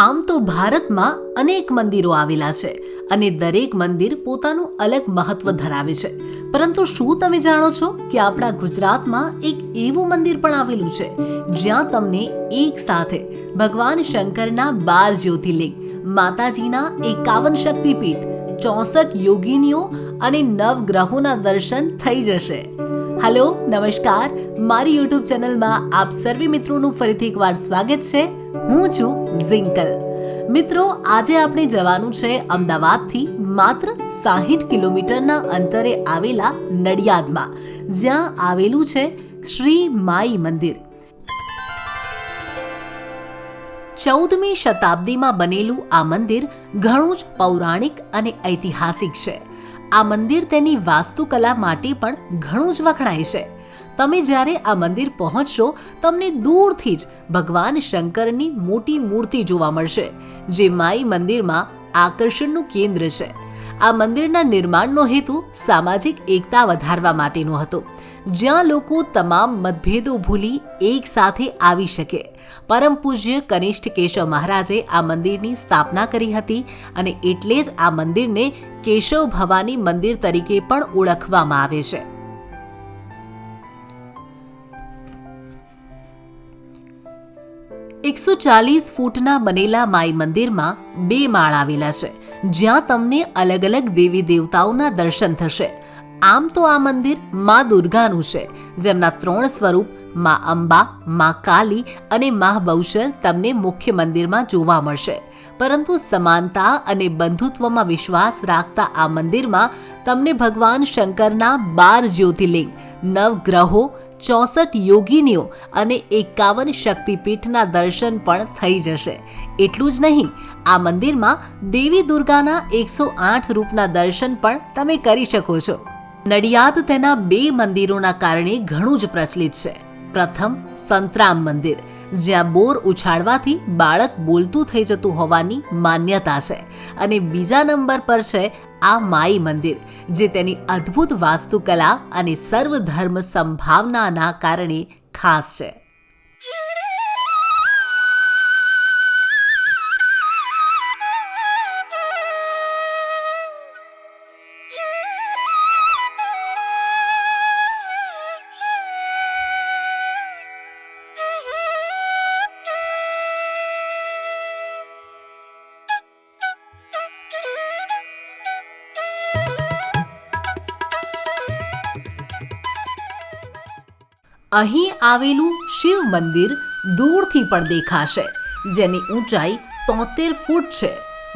આમ તો ભારતમાં અનેક મંદિરો આવેલા છે અને દરેક મંદિર પોતાનું અલગ મહત્વ ધરાવે છે. પરંતુ શું તમે જાણો છો કે આપણા ગુજરાતમાં એક એવું મંદિર પણ આવેલું છે જ્યાં તમને એક સાથે ભગવાન શંકરના 12 જ્યોતિર્લિંગ, માતાજીના 51 શક્તિપીઠ, 64 યોગિનીઓ અને 9 ગ્રહોના દર્શન થઈ જશે. હેલો, નમસ્કાર. મારી યુટ્યુબ ચેનલમાં આપ સર્વે મિત્રોનું ફરીથી એકવાર સ્વાગત છે. હું છું ઝિંકલ. મિત્રો, આજે આપણે જવાનું છે અમદાવાદથી માત્ર 60 કિલોમીટરના અંતરે આવેલા નડિયાદમાં, જ્યાં આવેલું છે શ્રી માઈ મંદિર. 14મી શતાબ્દીમાં બનેલું આ મંદિર ઘણું જ પૌરાણિક અને ઐતિહાસિક છે. આ મંદિર તેની વાસ્તુકલા માટે પણ ઘણું જ વખણાય છે. તમે જ્યારે આ મંદિર પહોંચશો, તમને દૂરથી જ ભગવાન શંકરની મોટી મૂર્તિ જોવા મળશે, જે માઈ મંદિરમાં આકર્ષણનું કેન્દ્ર છે. આ મંદિરના નિર્માણનો હેતુ સામાજિક એકતા વધારવા માટેનો હતો, જ્યાં લોકો તમામ મતભેદો ભૂલી એક સાથે આવી શકે. પરમ પૂજ્ય કનિષ્ઠ કેશવ મહારાજે આ મંદિરની સ્થાપના કરી હતી અને એટલે જ આ મંદિરને કેશવ ભવાની મંદિર તરીકે પણ ઓળખવામાં આવે છે. ₹140 ફૂટના બનેલા માઈ મંદિરમાં 2 માળ આવેલા છે, જ્યાં તમને અલગ અલગ દેવી દેવતાઓના દર્શન થશે. આમ તો આ મંદિર મા દુર્ગાનું છે, જેમના 3 સ્વરૂપ મા અંબા, મા કાલી અને મા બહુચર તમને મુખ્ય મંદિરમાં જોવા મળશે. પરંતુ સમાનતા અને બંધુત્વમાં વિશ્વાસ રાખતા આ મંદિરમાં તમને ભગવાન શંકરના 12 જ્યોતિર્લિંગ, 9 ગ્રહો, 64 યોગિનીઓ અને 51 શક્તિપીઠના દર્શન પણ થઈ જશે. એટલું જ નહીં, આ મંદિરમાં દેવી દુર્ગાના 108 રૂપના દર્શન પણ તમે કરી શકો છો. નડિયાદ તેના 2 મંદિરોના કારણે ઘણું જ પ્રચલિત છે. પ્રથમ, સંતરામ મંદિર, જ્યાં બોર ઉછાળવાથી બાળક બોલતું થઈ જતું હોવાની માન્યતા છે. અને બીજા નંબર પર છે આ માઈ મંદિર, જે તેની અદ્ભુત વાસ્તુકલા અને સર્વધર્મ સંભાવનાના કારણે ખાસ છે. અહીં આવેલું શિવ મંદિર દૂરથી પણ દેખાશે, જેની ઊંચાઈ 73 ફૂટ છે.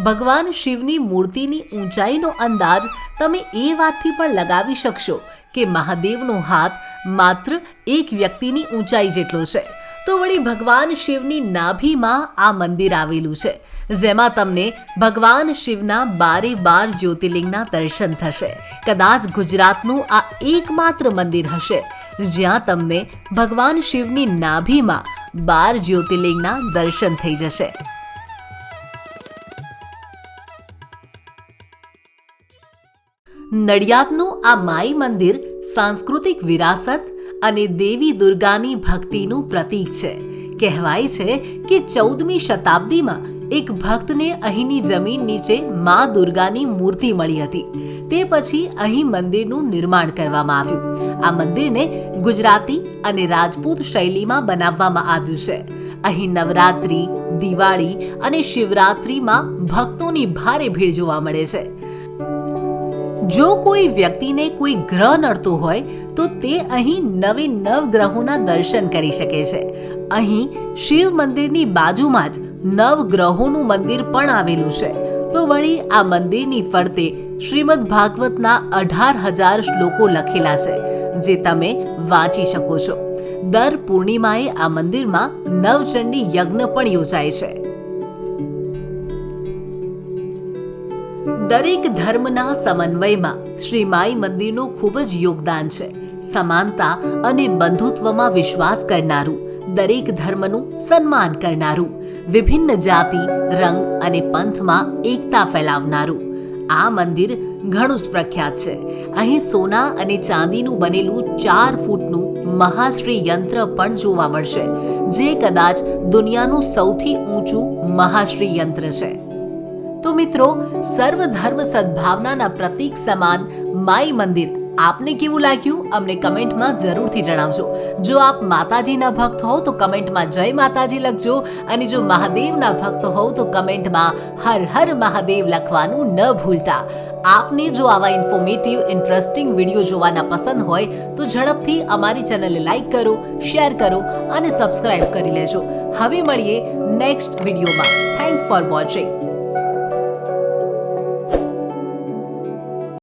ભગવાન શિવની મૂર્તિની ઊંચાઈનો અંદાજ તમે એ વાતથી પણ લગાવી શકશો કે મહાદેવનો હાથ માત્ર એક વ્યક્તિની ઊંચાઈ જેટલો છે. તો વળી ભગવાન શિવની નાભીમાં આ મંદિર આવેલું છે, જેમાં તમને ભગવાન શિવના 12 જ્યોતિર્લિંગના દર્શન થશે. કદાચ ગુજરાતનું આ એકમાત્ર મંદિર હશે જ્યાં તમને ભગવાન શિવની નાભીમાં 12 જ્યોતિર્લિંગના દર્શન થઈ જશે. નડિયાદનું આ માઈ મંદિર સાંસ્કૃતિક વિરાસત અને દેવી દુર્ગાની ભક્તિનું પ્રતીક છે. કહેવાય છે કે 14મી શતાબ્દીમાં એક ભક્તને અહીંની જમીન નીચે મા દુર્ગાની મૂર્તિ મળી હતી. તે પછી અહીં મંદિરનું નિર્માણ કરવામાં આવ્યું. આ મંદિરને ગુજરાતી અને રાજપૂત શૈલીમાં બનાવવામાં આવ્યું છે. અહીં નવરાત્રી, દિવાળી અને શિવરાત્રીમાં ભક્તોની ભારે ભીડ જોવા મળે છે. જો કોઈ વ્યક્તિને કોઈ ગ્રહ નડતો હોય તો તે અહીં 9 ગ્રહોના દર્શન કરી શકે છે. અહીં શિવ મંદિરની બાજુમાં જ 9 ગ્રહોનું મંદિર પણ આવેલું છે. તો વળી આ મંદિરની ફરતે શ્રીમદ ભાગવતના 18,000 શ્લોકો લખેલા છે, જે તમે વાંચી શકો છો. દર પૂર્ણિમાએ આ મંદિરમાં નવચંડી યજ્ઞ પણ યોજાય છે. દરેક ધર્મના સમન્વયમાં શ્રી માઈ મંદિરનું ખૂબ જ યોગદાન છે. સમાનતા અને બંધુત્વમાં વિશ્વાસ કરનારું, દરેક ધર્મનું સન્માન કરનારું, વિભિન્ન જાતિ, રંગ અને પંથમાં એકતા ફેલાવનારું આ મંદિર ઘણું જ પ્રખ્યાત છે. અહીં સોના અને ચાંદીનું બનેલું 4 ફૂટનું મહાશ્રી યંત્ર પણ જોવા મળશે, જે કદાચ દુનિયાનું સૌથી ઊંચું મહાશ્રી યંત્ર છે. તો મિત્રો, સર્વધર્મ સદભાવનાના પ્રતીક સમાન માઈ મંદિર આપને કેવું લાગ્યું અમને કમેન્ટમાં જરૂરથી જણાવજો. જો આપ માતાજીના ભક્ત હો તો કમેન્ટમાં જય માતાજી લખજો, અને જો મહાદેવના ભક્ત હો તો કમેન્ટમાં હર હર મહાદેવ લખવાનું ન ભૂલતા. આપને જો આવા ઇન્ફોર્મેટિવ ઇન્ટરેસ્ટિંગ વિડીયો જોવાના પસંદ હોય તો ઝડપથી અમારી ચેનલને લાઈક કરો, શેર કરો અને સબસ્ક્રાઇબ કરી લેજો. હવે મળીએ નેક્સ્ટ વિડીયોમાં. Thanks for watching.